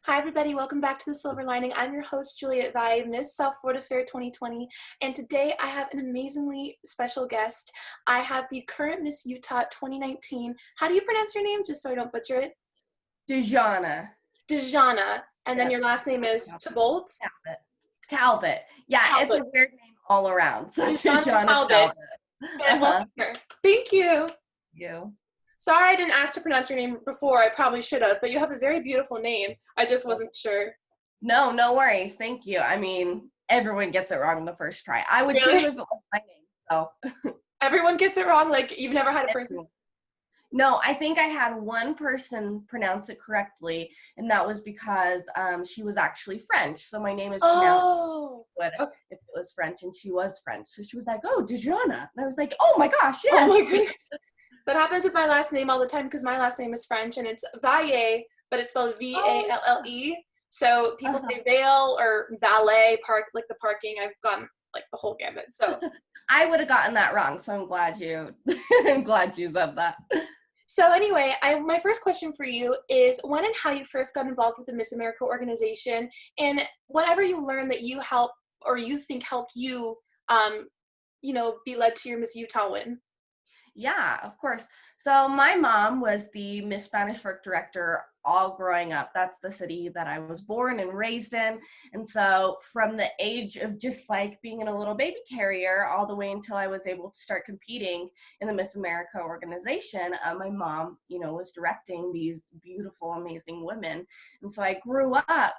Hi, everybody. Welcome back to The Silver Lining. I'm your host, Juliet Vi, Miss South Florida Fair 2020. And today I have an amazingly special guest. I have the current Miss Utah 2019. How do you pronounce your name, just so I don't butcher it? Dexonna. Dexonna. And then Yep. your last name is Talbot? Talbot. Talbot. Yeah, it's a Talbot. weird name all around. So Dexonna Dexonna Talbot. Talbot. Good. Welcome here. Thank you. You. Sorry I didn't ask to pronounce your name before. I probably should have, but you have a very beautiful name. I just wasn't sure. No worries. Thank you. I mean, everyone gets it wrong the first try. I would Really? too if it was my name. So Everyone gets it wrong? Like, you've never had a person? No, I think I had one person pronounce it correctly, and that was because she was actually French. So my name is pronounced Okay. if it was French, and she was French. So she was like, "Oh, Dejana," and I was like, "Oh my gosh, Oh my yes." goodness. That happens with my last name all the time because my last name is French and it's Valle, but it's spelled Valle. So people say Vale or Valet, park, like the parking. I've gotten like the whole gamut. So I would have gotten that wrong. So I'm glad you said that. So anyway, my first question for you is when and how you first got involved with the Miss America organization, and whatever you learned that you help or you think helped you, be led to your Miss Utah win. Yeah, of course. So my mom was the Miss Spanish Work Director all growing up. That's the city that I was born and raised in. And so from the age of just like being in a little baby carrier all the way until I was able to start competing in the Miss America organization, my mom, was directing these beautiful, amazing women. And so I grew up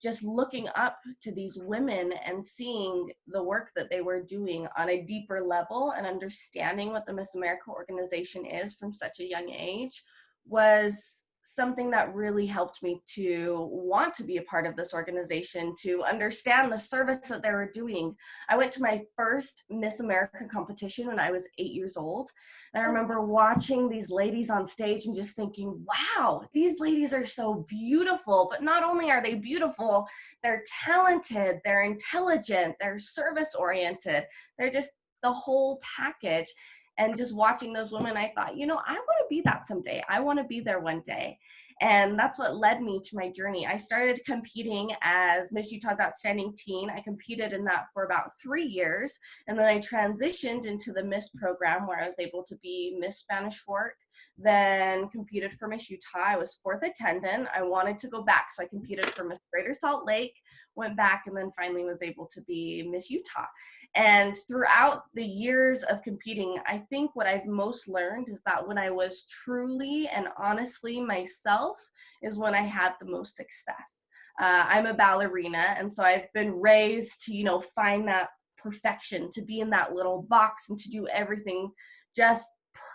just looking up to these women and seeing the work that they were doing on a deeper level and understanding what the Miss America organization is from such a young age was something that really helped me to want to be a part of this organization, to understand the service that they were doing. I went to my first Miss America competition when I was 8 years old. And I remember watching these ladies on stage and just thinking, wow, these ladies are so beautiful. But not only are they beautiful, they're talented, they're intelligent, they're service oriented. They're just the whole package. And just watching those women, I thought, I want to be that someday. I want to be there one day. And that's what led me to my journey. I started competing as Miss Utah's Outstanding Teen. I competed in that for about 3 years. And then I transitioned into the Miss program where I was able to be Miss Spanish Fork, then competed for Miss Utah. I was fourth attendant. I wanted to go back, so I competed for Miss Greater Salt Lake, went back, and then finally was able to be Miss Utah. And throughout the years of competing, I think what I've most learned is that when I was truly and honestly myself is when I had the most success. I'm a ballerina, and so I've been raised to, find that perfection, to be in that little box and to do everything just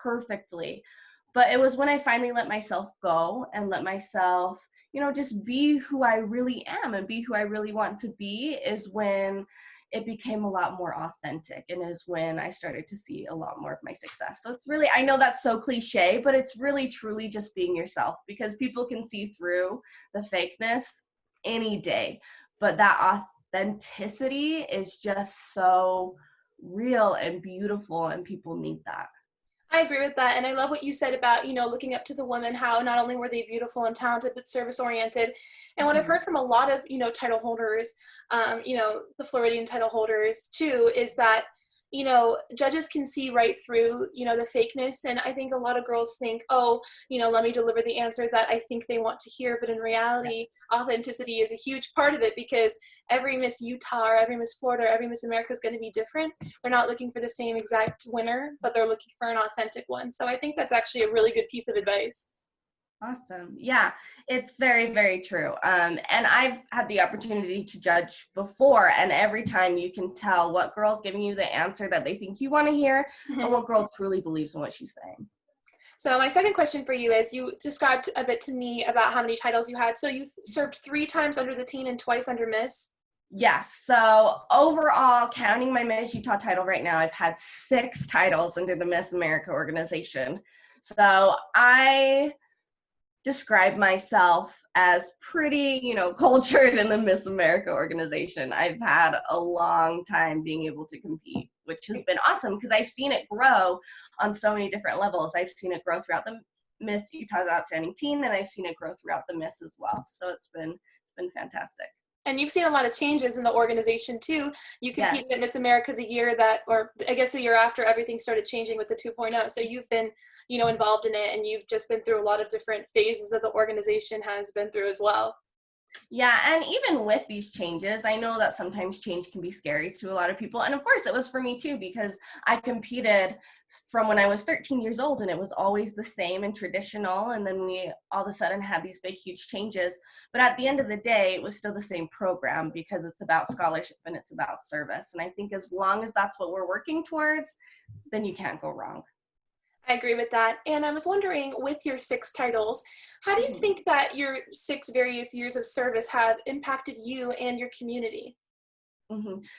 perfectly. But it was when I finally let myself go and let myself, just be who I really am and be who I really want to be, is when it became a lot more authentic, and is when I started to see a lot more of my success. So it's really, I know that's so cliche, but it's really truly just being yourself, because people can see through the fakeness any day, but that authenticity is just so real and beautiful, and people need that. I agree with that. And I love what you said about, looking up to the women, how not only were they beautiful and talented, but service oriented. And what I've heard from a lot of, title holders, the Floridian title holders too, is that, judges can see right through, the fakeness. And I think a lot of girls think, oh, let me deliver the answer that I think they want to hear. But in reality, authenticity is a huge part of it, because every Miss Utah or every Miss Florida or every Miss America is going to be different. They're not looking for the same exact winner, but they're looking for an authentic one. So I think that's actually a really good piece of advice. Awesome. Yeah, it's very, very true. And I've had the opportunity to judge before, and every time you can tell what girl's giving you the answer that they think you want to hear, and what girl truly believes in what she's saying. So my second question for you is, you described a bit to me about how many titles you had. So you've served 3 times under the teen and twice under Miss. Yes. So overall, counting my Miss Utah title right now, I've had 6 titles under the Miss America organization. So I describe myself as pretty, cultured in the Miss America organization. I've had a long time being able to compete, which has been awesome because I've seen it grow on so many different levels. I've seen it grow throughout the Miss Utah's Outstanding Teen, and I've seen it grow throughout the Miss as well. So it's been fantastic. And you've seen a lot of changes in the organization too. You Yes. competed at Miss America the year that, or I guess the year after everything started changing with the 2.0. So you've been, involved in it, and you've just been through a lot of different phases that the organization has been through as well. Yeah, and even with these changes, I know that sometimes change can be scary to a lot of people. And of course, it was for me too, because I competed from when I was 13 years old, and it was always the same and traditional. And then we all of a sudden had these big, huge changes. But at the end of the day, it was still the same program, because it's about scholarship and it's about service. And I think as long as that's what we're working towards, then you can't go wrong. I agree with that. And I was wondering, with your 6 titles, how do you Mhm. think that your 6 various years of service have impacted you and your community?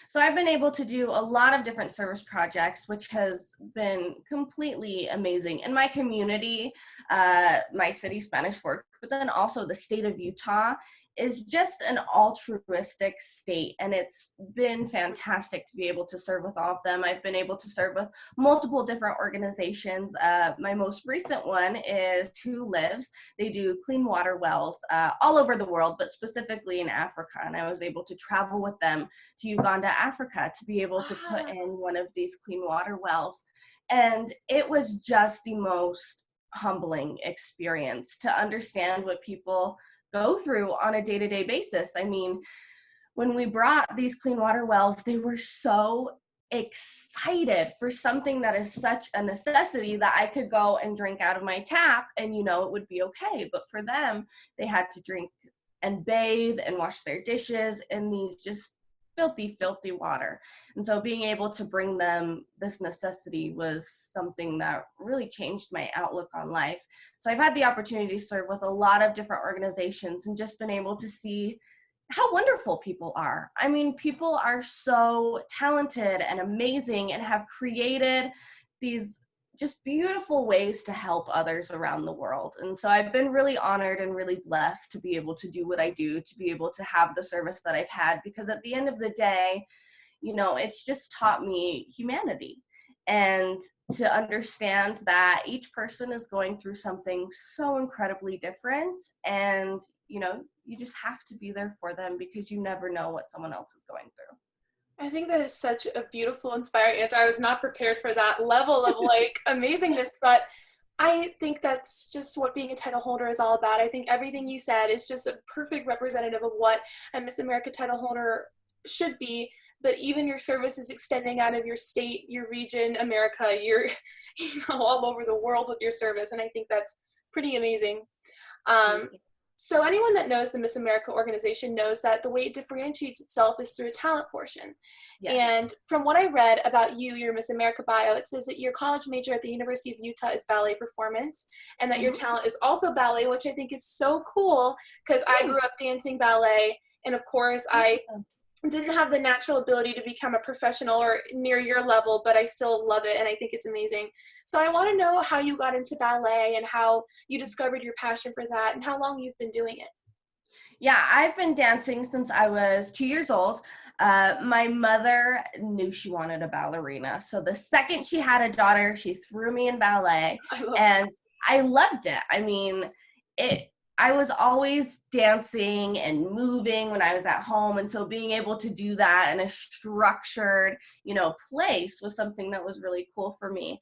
So I've been able to do a lot of different service projects, which has been completely amazing in my community, my city, Spanish Fork, but then also the state of Utah is just an altruistic state, and it's been fantastic to be able to serve with all of them. I've been able to serve with multiple different organizations. My most recent one is Who Lives. They do clean water wells all over the world, but specifically in Africa, and I was able to travel with them to Uganda, Africa, to be able to put in one of these clean water wells. And it was just the most humbling experience to understand what people go through on a day-to-day basis. I mean, when we brought these clean water wells, they were so excited for something that is such a necessity that I could go and drink out of my tap and, it would be okay. But for them, they had to drink and bathe and wash their dishes in these just filthy, filthy water. And so being able to bring them this necessity was something that really changed my outlook on life. So I've had the opportunity to serve with a lot of different organizations and just been able to see how wonderful people are. I mean, people are so talented and amazing and have created these just beautiful ways to help others around the world. And so I've been really honored and really blessed to be able to do what I do, to be able to have the service that I've had, because at the end of the day, it's just taught me humanity and to understand that each person is going through something so incredibly different. And, you just have to be there for them, because you never know what someone else is going through. I think that is such a beautiful, inspiring answer. I was not prepared for that level of amazingness, but I think that's just what being a title holder is all about. I think everything you said is just a perfect representative of what a Miss America title holder should be. But even your service is extending out of your state, your region, America, you're all over the world with your service. And I think that's pretty amazing. Um, so anyone that knows the Miss America organization knows that the way it differentiates itself is through a talent portion. Yeah. And from what I read about you, your Miss America bio, it says that your college major at the University of Utah is ballet performance, and that your talent is also ballet, which I think is so cool, because I grew up dancing ballet, and of course I didn't have the natural ability to become a professional or near your level, but I still love it and I think it's amazing. So I want to know how you got into ballet and how you discovered your passion for that and how long you've been doing it. Yeah, I've been dancing since I was 2 years old. My mother knew she wanted a ballerina. So the second she had a daughter, she threw me in ballet, I love and I loved it. I mean, I was always dancing and moving when I was at home. And so being able to do that in a structured, place was something that was really cool for me.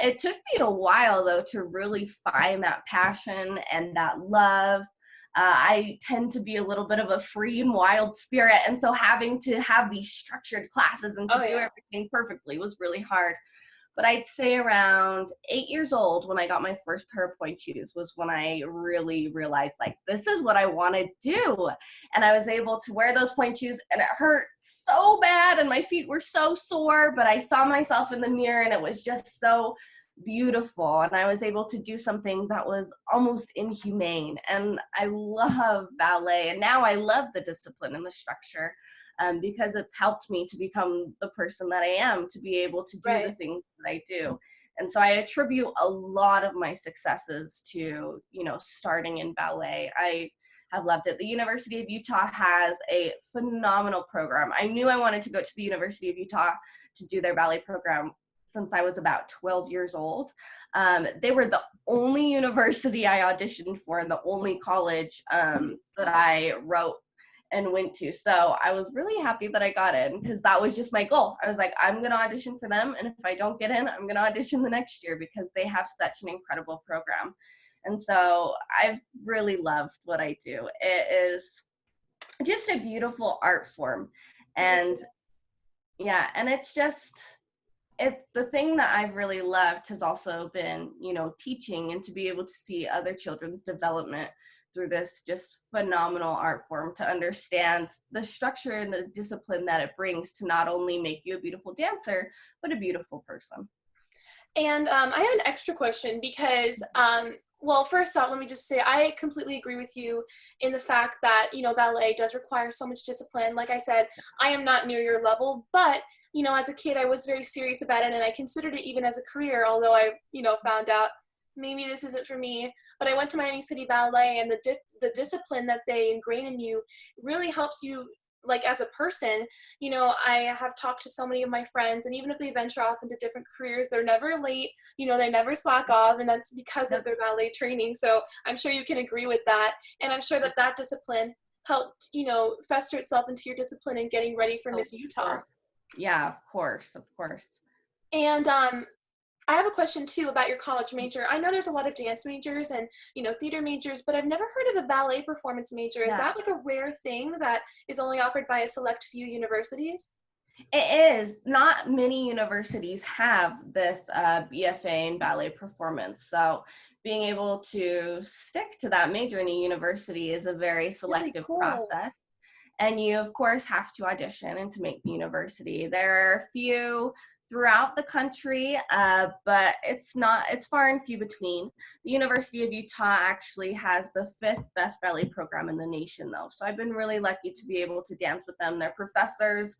It took me a while, though, to really find that passion and that love. I tend to be a little bit of a free and wild spirit. And so having to have these structured classes and to do everything perfectly was really hard. But I'd say around 8 years old, when I got my first pair of point shoes, was when I really realized, like, this is what I want to do. And I was able to wear those point shoes, and it hurt so bad, and my feet were so sore, but I saw myself in the mirror, and it was just so beautiful. And I was able to do something that was almost inhumane. And I love ballet, and now I love the discipline and the structure. Because it's helped me to become the person that I am, to be able to do the things that I do. And so I attribute a lot of my successes to, starting in ballet. I have loved it. The University of Utah has a phenomenal program. I knew I wanted to go to the University of Utah to do their ballet program since I was about 12 years old. They were the only university I auditioned for and the only college that I wrote and went to. So I was really happy that I got in because that was just my goal. I was like, I'm going to audition for them. And if I don't get in, I'm going to audition the next year because they have such an incredible program. And so I've really loved what I do. It is just a beautiful art form. And yeah, and it's the thing that I've really loved has also been, teaching and to be able to see other children's development through this just phenomenal art form, to understand the structure and the discipline that it brings to not only make you a beautiful dancer, but a beautiful person. And I have an extra question because, well, first off, let me just say I completely agree with you in the fact that, ballet does require so much discipline. Like I said, I am not near your level, but, as a kid, I was very serious about it and I considered it even as a career, although I, found out maybe this isn't for me. But I went to Miami City Ballet, and the discipline that they ingrain in you really helps you, like, as a person. I have talked to so many of my friends, and even if they venture off into different careers, they're never late, they never slack off, and that's because of their ballet training. So I'm sure you can agree with that, and I'm sure that discipline helped, fester itself into your discipline in getting ready for Miss Utah. Yeah, of course. And I have a question too about your college major. I know there's a lot of dance majors and, theater majors, but I've never heard of a ballet performance major. Is that like a rare thing that is only offered by a select few universities? It is. Not many universities have this BFA in ballet performance. So being able to stick to that major in a university is a very selective process. And you, of course, have to audition and to make the university. There are a few throughout the country, but it's far and few between. The University of Utah actually has the 5th best ballet program in the nation, though. So I've been really lucky to be able to dance with them. Their professors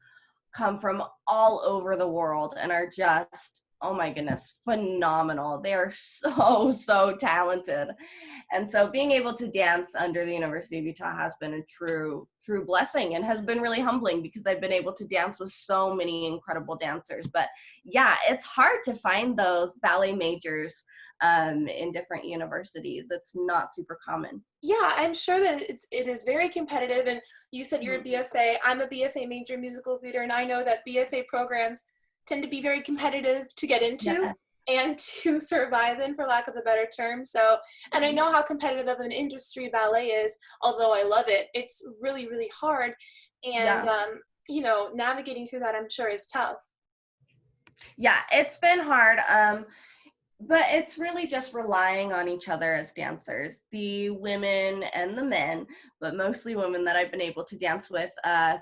come from all over the world and are just, oh my goodness, phenomenal. They are so talented. And so being able to dance under the University of Utah has been a true blessing, and has been really humbling because I've been able to dance with so many incredible dancers. But yeah, it's hard to find those ballet majors in different universities. It's not super common. Yeah, I'm sure that it is very competitive. And you said you're a BFA. I'm a BFA major in musical theater, and I know that BFA programs tend to be very competitive to get into and to survive in, for lack of a better term. So, and I know how competitive of an industry ballet is, although I love it. It's really, really hard. And, navigating through that, I'm sure, is tough. Yeah, it's been hard. But it's really just relying on each other as dancers, the women and the men, but mostly women that I've been able to dance with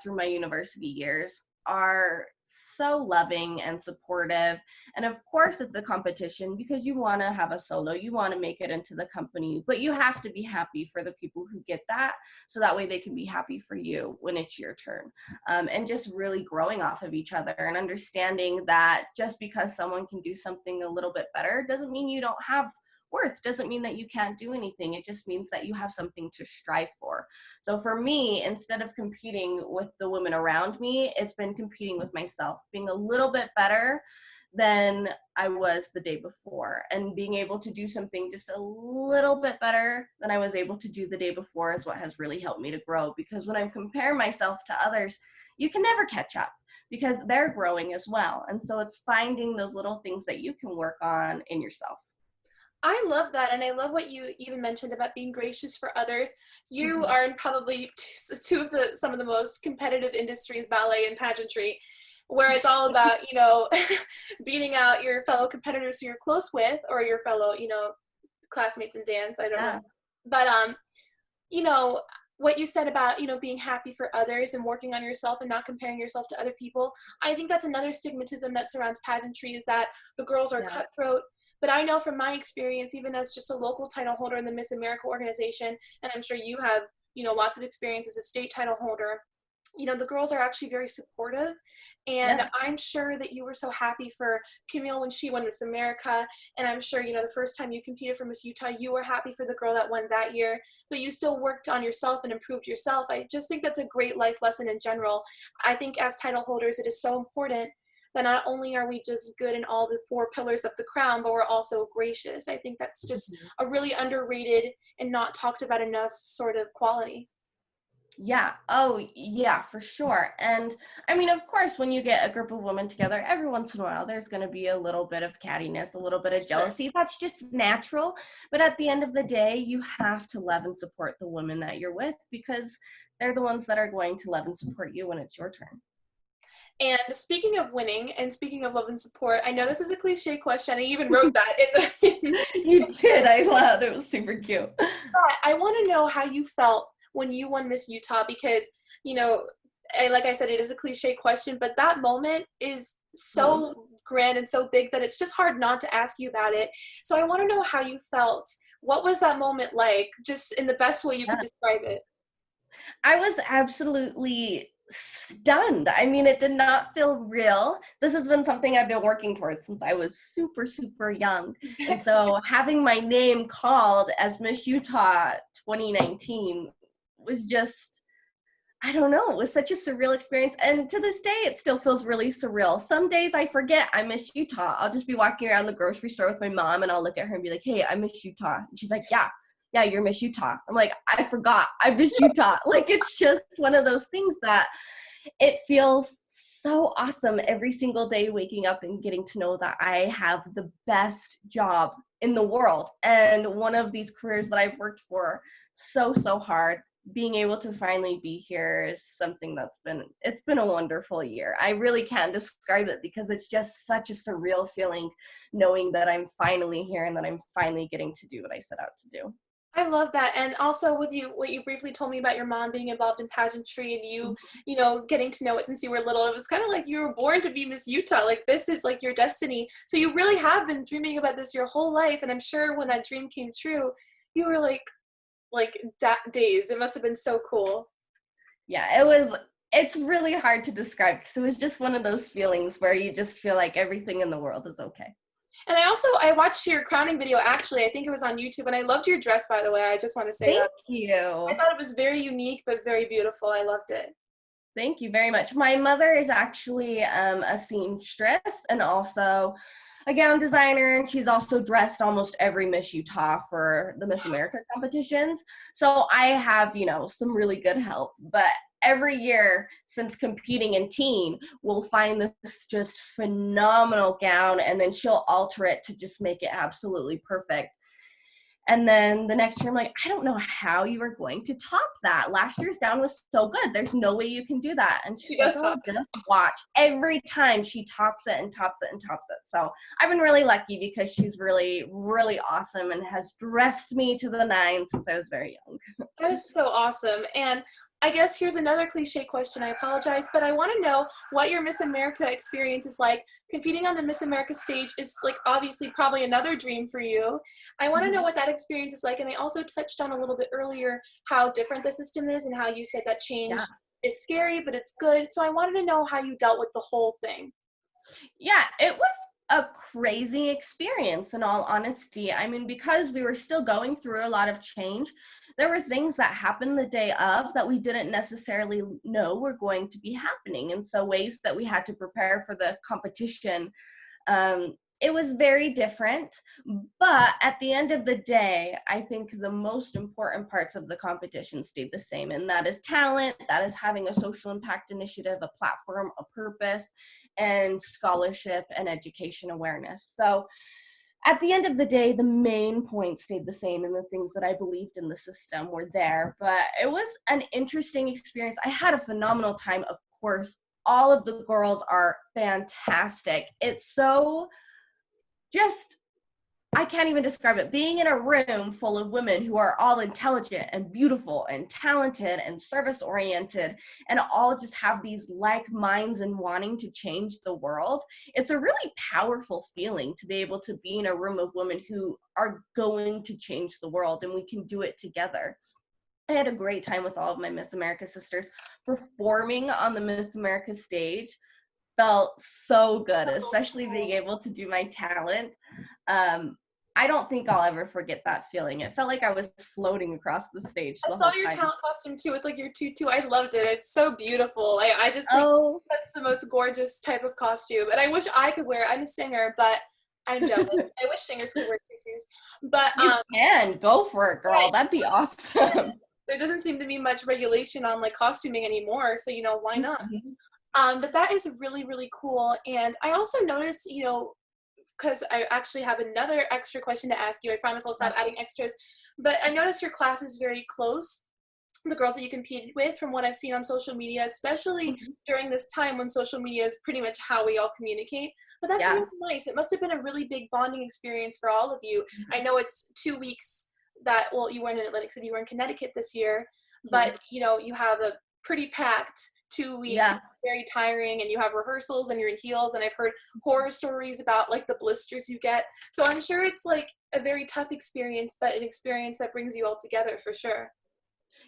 through my university years are so loving and supportive. And of course, it's a competition because you want to have a solo, you want to make it into the company, but you have to be happy for the people who get that, so that way they can be happy for you when it's your turn. And just really growing off of each other and understanding that just because someone can do something a little bit better doesn't mean you don't have worth, doesn't mean that you can't do anything. It just means that you have something to strive for. So for me, instead of competing with the women around me, it's been competing with myself, being a little bit better than I was the day before, and being able to do something just a little bit better than I was able to do the day before is what has really helped me to grow. Because when I compare myself to others, you can never catch up because they're growing as well. And so it's finding those little things that you can work on in yourself. I love that, and I love what you even mentioned about being gracious for others. You are in probably some of the most competitive industries, ballet and pageantry, where it's all about, beating out your fellow competitors who you're close with, or your fellow, classmates in dance. I don't know. But, what you said about, being happy for others and working on yourself and not comparing yourself to other people, I think that's another stigmatism that surrounds pageantry, is that the girls are cutthroat. But I know from my experience, even as just a local title holder in the Miss America organization, and I'm sure you have, lots of experience as a state title holder, the girls are actually very supportive. And I'm sure that you were so happy for Camille when she won Miss America. And I'm sure, the first time you competed for Miss Utah, you were happy for the girl that won that year, but you still worked on yourself and improved yourself. I just think that's a great life lesson in general. I think as title holders, it is so important that not only are we just good in all the four pillars of the crown, but we're also gracious. I think that's just a really underrated and not talked about enough sort of quality. Yeah. Oh, yeah, for sure. And I mean, of course, when you get a group of women together, every once in a while, there's going to be a little bit of cattiness, a little bit of Sure. jealousy. That's just natural. But at the end of the day, you have to love and support the women that you're with, because they're the ones that are going to love and support you when it's your turn. And speaking of winning and speaking of love and support, I know this is a cliche question. I even wrote that in You did. I loved it. It was super cute. but I want to know how you felt when you won Miss Utah because, you know, and like I said, it is a cliche question, but that moment is Mhm. so grand and so big that it's just hard not to ask you about it. So I want to know how you felt. What was that moment like, just in the best way you could describe it? I was absolutely stunned. I mean, it did not feel real. This has been something I've been working towards since I was super, super young. And so having my name called as Miss Utah 2019 was just, I don't know, it was such a surreal experience. And to this day, it still feels really surreal. Some days I forget I miss Utah. I'll just be walking around the grocery store with my mom and I'll look at her and be like, hey, I miss Utah. And she's like, yeah, you're Miss Utah. I'm like, I forgot I miss Utah. Like, it's just one of those things that it feels so awesome every single day waking up and getting to know that I have the best job in the world. And one of these careers that I've worked for so, so hard, being able to finally be here is something it's been a wonderful year. I really can't describe it because it's just such a surreal feeling knowing that I'm finally here and that I'm finally getting to do what I set out to do. I love that. And also with you, what you briefly told me about your mom being involved in pageantry and you know, getting to know it since you were little, it was kind of like you were born to be Miss Utah. Like this is like your destiny. So you really have been dreaming about this your whole life. And I'm sure when that dream came true, you were dazed. It must have been so cool. Yeah, it's really hard to describe because it was just one of those feelings where you just feel like everything in the world is okay. And I watched your crowning video actually. I think it was on YouTube and I loved your dress by the way. I just want to say that. Thank I you. thought it was very unique but very beautiful. I loved it. Thank you very much. My mother is actually a seamstress and also a gown designer, and she's also dressed almost every Miss Utah for the Miss America competitions. So I have, some really good help. But every year since competing in teen, we'll find this just phenomenal gown, and then she'll alter it to just make it absolutely perfect. And then the next year, I'm like, I don't know how you are going to top that. Last year's gown was so good. There's no way you can do that. And She she's like, does oh, top it. just watch. Every time she tops it and tops it and tops it. So I've been really lucky because she's really, really awesome and has dressed me to the nines since I was very young. That is so awesome. And I guess here's another cliche question. I apologize, but I want to know what your Miss America experience is like. Competing on the Miss America stage is like obviously probably another dream for you. I want to know Mhm. what that experience is like. And I also touched on a little bit earlier how different the system is and how you said that change Yeah. is scary, but it's good. So I wanted to know how you dealt with the whole thing. Yeah, it was a crazy experience in all honesty. I mean, because we were still going through a lot of change, there were things that happened the day of that we didn't necessarily know were going to be happening. And so, ways that we had to prepare for the competition, it was very different. But at the end of the day, I think the most important parts of the competition stayed the same. And that is talent, that is having a social impact initiative, a platform, a purpose, and scholarship and education awareness. So at the end of the day, the main point stayed the same, and the things that I believed in the system were there. But it was an interesting experience. I had a phenomenal time, of course. All of the girls are fantastic. It's so just, I can't even describe it. Being in a room full of women who are all intelligent and beautiful and talented and service oriented and all just have these like minds and wanting to change the world. It's a really powerful feeling to be able to be in a room of women who are going to change the world, and we can do it together. I had a great time with all of my Miss America sisters. Performing on the Miss America stage felt so good, especially being able to do my talent. I don't think I'll ever forget that feeling. It felt like I was floating across the stage I the saw whole your time. talent costume too with like your tutu. I loved it. It's so beautiful. I just think Oh, that's the most gorgeous type of costume. And I wish I could wear it. I'm a singer, but I'm jealous. I wish singers could wear tutus. But you can go for it, yeah, girl. That'd be awesome. there doesn't seem to be much regulation on like costuming anymore, so why not? Mhm. But that is really, really cool. And I also noticed, because I actually have another extra question to ask you. I promise I'll stop adding extras. But I noticed your class is very close. The girls that you competed with, from what I've seen on social media, especially Mhm. during this time when social media is pretty much how we all communicate. But that's Yeah. really nice. It must have been a really big bonding experience for all of you. I know it's 2 weeks that, well, you weren't in Atlantic City, you were in Connecticut this year, Mhm. but you have a pretty packed 2 weeks, Yeah. very tiring, and you have rehearsals and you're in heels, and I've heard horror stories about like the blisters you get. So I'm sure it's like a very tough experience, but an experience that brings you all together for sure.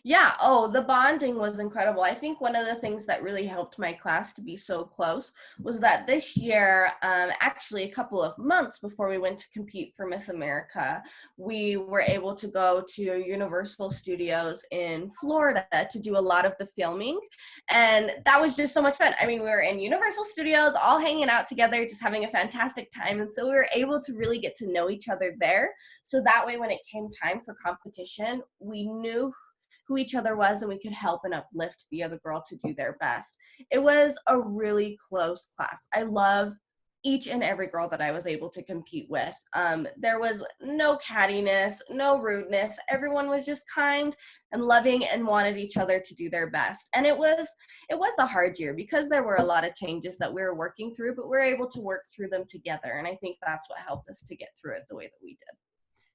Yeah. Oh, the bonding was incredible. I think one of the things that really helped my class to be so close was that this year, actually a couple of months before we went to compete for Miss America, we were able to go to Universal Studios in Florida to do a lot of the filming. And that was just so much fun. I mean, we were in Universal Studios, all hanging out together, just having a fantastic time. And so we were able to really get to know each other there. So that way, when it came time for competition, we knew who each other was and we could help and uplift the other girl to do their best. It was a really close class. I love each and every girl that I was able to compete with. There was no cattiness, no rudeness. Everyone was just kind and loving and wanted each other to do their best. And it was a hard year because there were a lot of changes that we were working through, but we were able to work through them together. And I think that's what helped us to get through it the way that we did.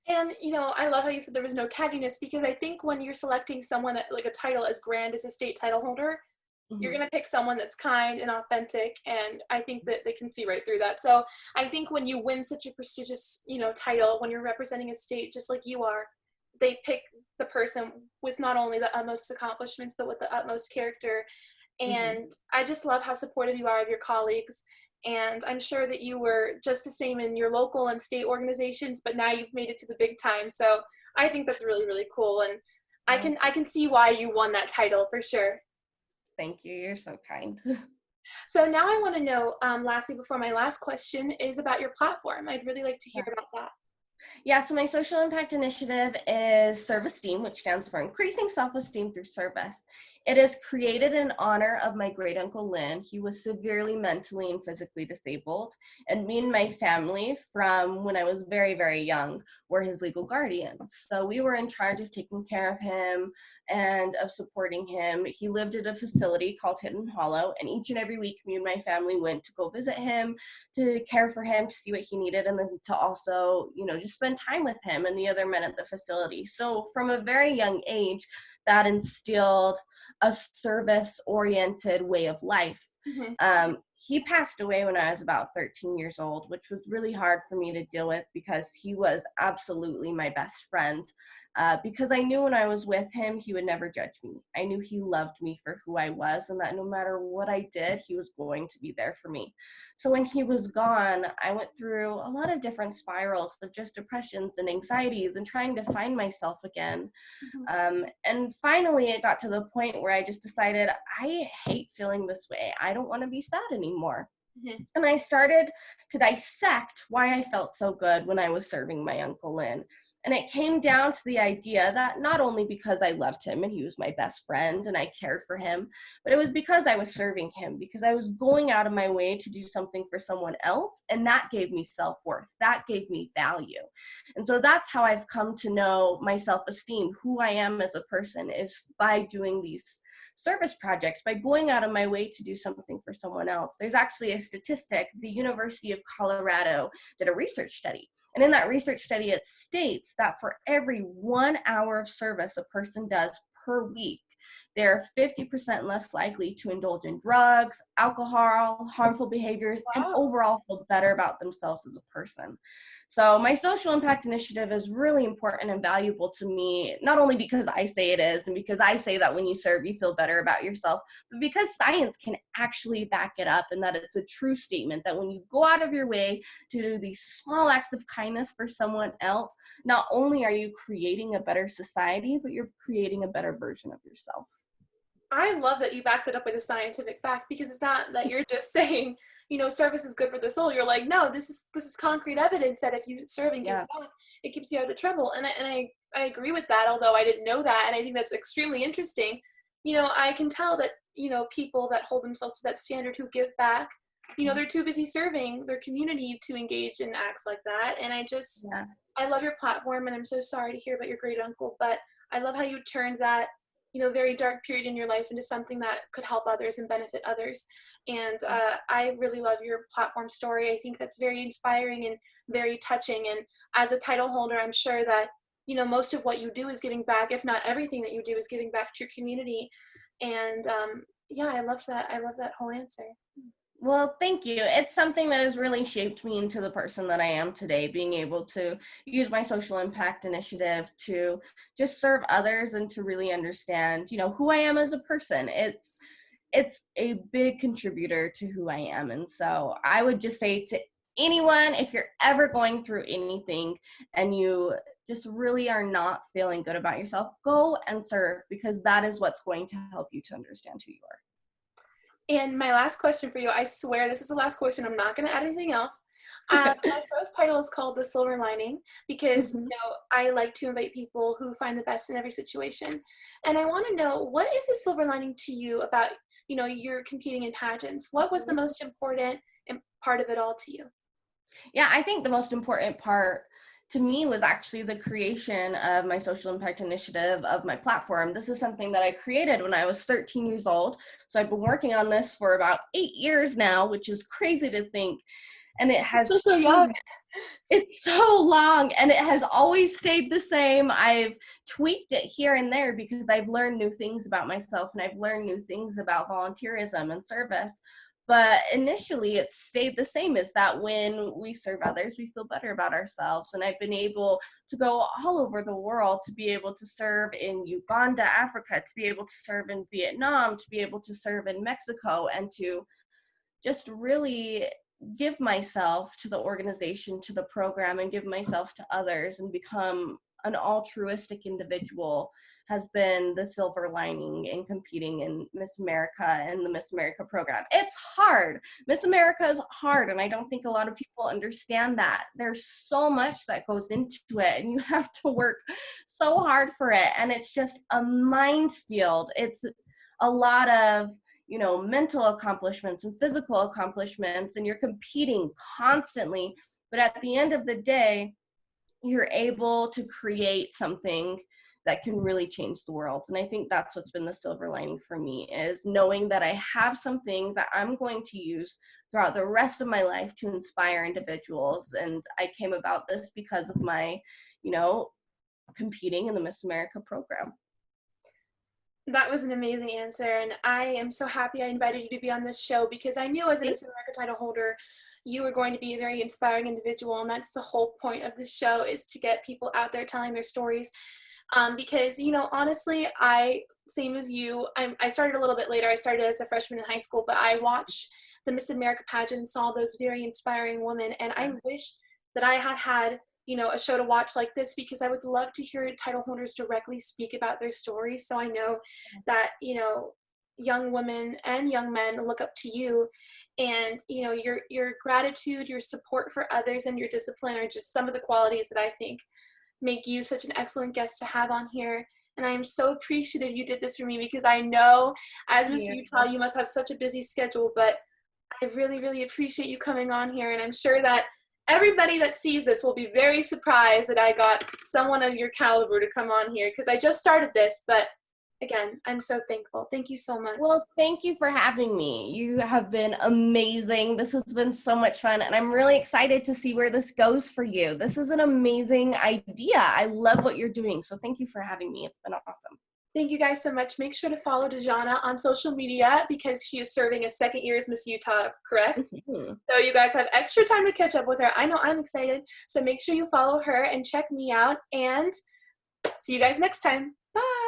And I love how you said there was no cattiness, because I think when you're selecting someone like a title as grand as a state title holder, you're Mhm. going to pick someone that's kind and authentic, and I think that they can see right through that. So I think when you win such a prestigious title, when you're representing a state just like you are, they pick the person with not only the utmost accomplishments but with the utmost character. Mhm. And I just love how supportive you are of your colleagues, and I'm sure that you were just the same in your local and state organizations, but now you've made it to the big time. So I think that's really, really cool, and i Oh, can i can see why you won that title for sure. thank you. You're so kind. So now I want to know, lastly, before my last question, is about your platform. I'd really like to hear about that. Yeah, so my social impact initiative is Service-Esteem, which stands for Increasing Self-Esteem Through Service. It is created in honor of my great uncle Lynn. He was severely mentally and physically disabled, and me and my family, from when I was very, very young, were his legal guardians. So we were in charge of taking care of him and of supporting him. He lived at a facility called Hidden Hollow, and each and every week, me and my family went to go visit him, to care for him, to see what he needed, and then to also, just spend time with him and the other men at the facility. So from a very young age, that instilled a service oriented way of life. Mm-hmm. He passed away when I was about 13 years old, which was really hard for me to deal with because he was absolutely my best friend. Because I knew when I was with him, he would never judge me. I knew he loved me for who I was, and that no matter what I did, he was going to be there for me. So when he was gone, I went through a lot of different spirals of just depressions and anxieties and trying to find myself again. Mm-hmm. And finally, it got to the point where I just decided I hate feeling this way. I don't want to be sad anymore. Mm-hmm. And I started to dissect why I felt so good when I was serving my Uncle Lynn. And it came down to the idea that not only because I loved him and he was my best friend and I cared for him, but it was because I was serving him, because I was going out of my way to do something for someone else. And that gave me self-worth. That gave me value. And so that's how I've come to know my self-esteem, who I am as a person, is by doing these service projects, by going out of my way to do something for someone else. There's actually a statistic. The University of Colorado did a research study. And in that research study, it states that for every 1 hour of service a person does per week, they're 50% less likely to indulge in drugs, alcohol, harmful behaviors, and Wow. overall feel better about themselves as a person. So my social impact initiative is really important and valuable to me, not only because I say it is and because I say that when you serve, you feel better about yourself, but because science can actually back it up, and that it's a true statement that when you go out of your way to do these small acts of kindness for someone else, not only are you creating a better society, but you're creating a better version of yourself. I love that you backed it up with a scientific fact, because it's not that you're just saying, service is good for the soul. You're like, no, this is concrete evidence that if you serve and give Yeah. back, it keeps you out of trouble. And I agree with that, although I didn't know that, and I think that's extremely interesting. I can tell that, people that hold themselves to that standard who give back, they're too busy serving their community to engage in acts like that. And Yeah. I love your platform, and I'm so sorry to hear about your great uncle, but I love how you turned that very dark period in your life into something that could help others and benefit others. And I really love your platform story. I think that's very inspiring and very touching. And as a title holder, I'm sure that, most of what you do is giving back, if not everything that you do is giving back to your community. And yeah, I love that. I love that whole answer. Well, thank you. It's something that has really shaped me into the person that I am today, being able to use my social impact initiative to just serve others and to really understand, who I am as a person. It's a big contributor to who I am. And so I would just say to anyone, if you're ever going through anything and you just really are not feeling good about yourself, go and serve, because that is what's going to help you to understand who you are. And my last question for you, I swear this is the last question. I'm not going to add anything else. My show's title is called The Silver Lining, because Mhm. I like to invite people who find the best in every situation. And I want to know, what is the silver lining to you about, you're competing in pageants? What was the most important part of it all to you? Yeah, I think the most important part to me was actually the creation of my social impact initiative, of my platform. This is something that I created when I was 13 years old. So I've been working on this for about 8 years now, which is crazy to think. And it You're still has so young. it's so long, and it has always stayed the same. I've tweaked it here and there because I've learned new things about myself, and I've learned new things about volunteerism and service. But initially, it stayed the same, is that when we serve others, we feel better about ourselves. And I've been able to go all over the world, to be able to serve in Uganda, Africa, to be able to serve in Vietnam, to be able to serve in Mexico, and to just really give myself to the organization, to the program, and give myself to others and become an altruistic individual, has been the silver lining in competing in Miss America and the Miss America program. It's hard. Miss America is hard, and I don't think a lot of people understand that. There's so much that goes into it, and you have to work so hard for it, and it's just a minefield. It's a lot of mental accomplishments and physical accomplishments, and you're competing constantly. But at the end of the day, you're able to create something that can really change the world. And I think that's what's been the silver lining for me, is knowing that I have something that I'm going to use throughout the rest of my life to inspire individuals. And I came about this because of my, competing in the Miss America program. That was an amazing answer, and I am so happy I invited you to be on this show, because I knew as a Miss America title holder, you were going to be a very inspiring individual, and that's the whole point of this show, is to get people out there telling their stories. Because, honestly, same as you, I started a little bit later. I started as a freshman in high school, but I watched the Miss America pageant and saw those very inspiring women, and I wish that I had a show to watch like this, because I would love to hear title holders directly speak about their stories. So I know that, young women and young men look up to you, and, your gratitude, your support for others, and your discipline are just some of the qualities that I think make you such an excellent guest to have on here. And I am so appreciative you did this for me, because I know as Miss Utah, you must have such a busy schedule, but I really, really appreciate you coming on here. And I'm sure that everybody that sees this will be very surprised that I got someone of your caliber to come on here, because I just started this, but again, I'm so thankful. Thank you so much. Well, thank you for having me. You have been amazing. This has been so much fun, and I'm really excited to see where this goes for you. This is an amazing idea. I love what you're doing, so thank you for having me. It's been awesome. Thank you guys so much. Make sure to follow Dexonna on social media because she is serving a second year as Miss Utah, correct? Mhm. So you guys have extra time to catch up with her. I know I'm excited. So make sure you follow her and check me out. And see you guys next time. Bye.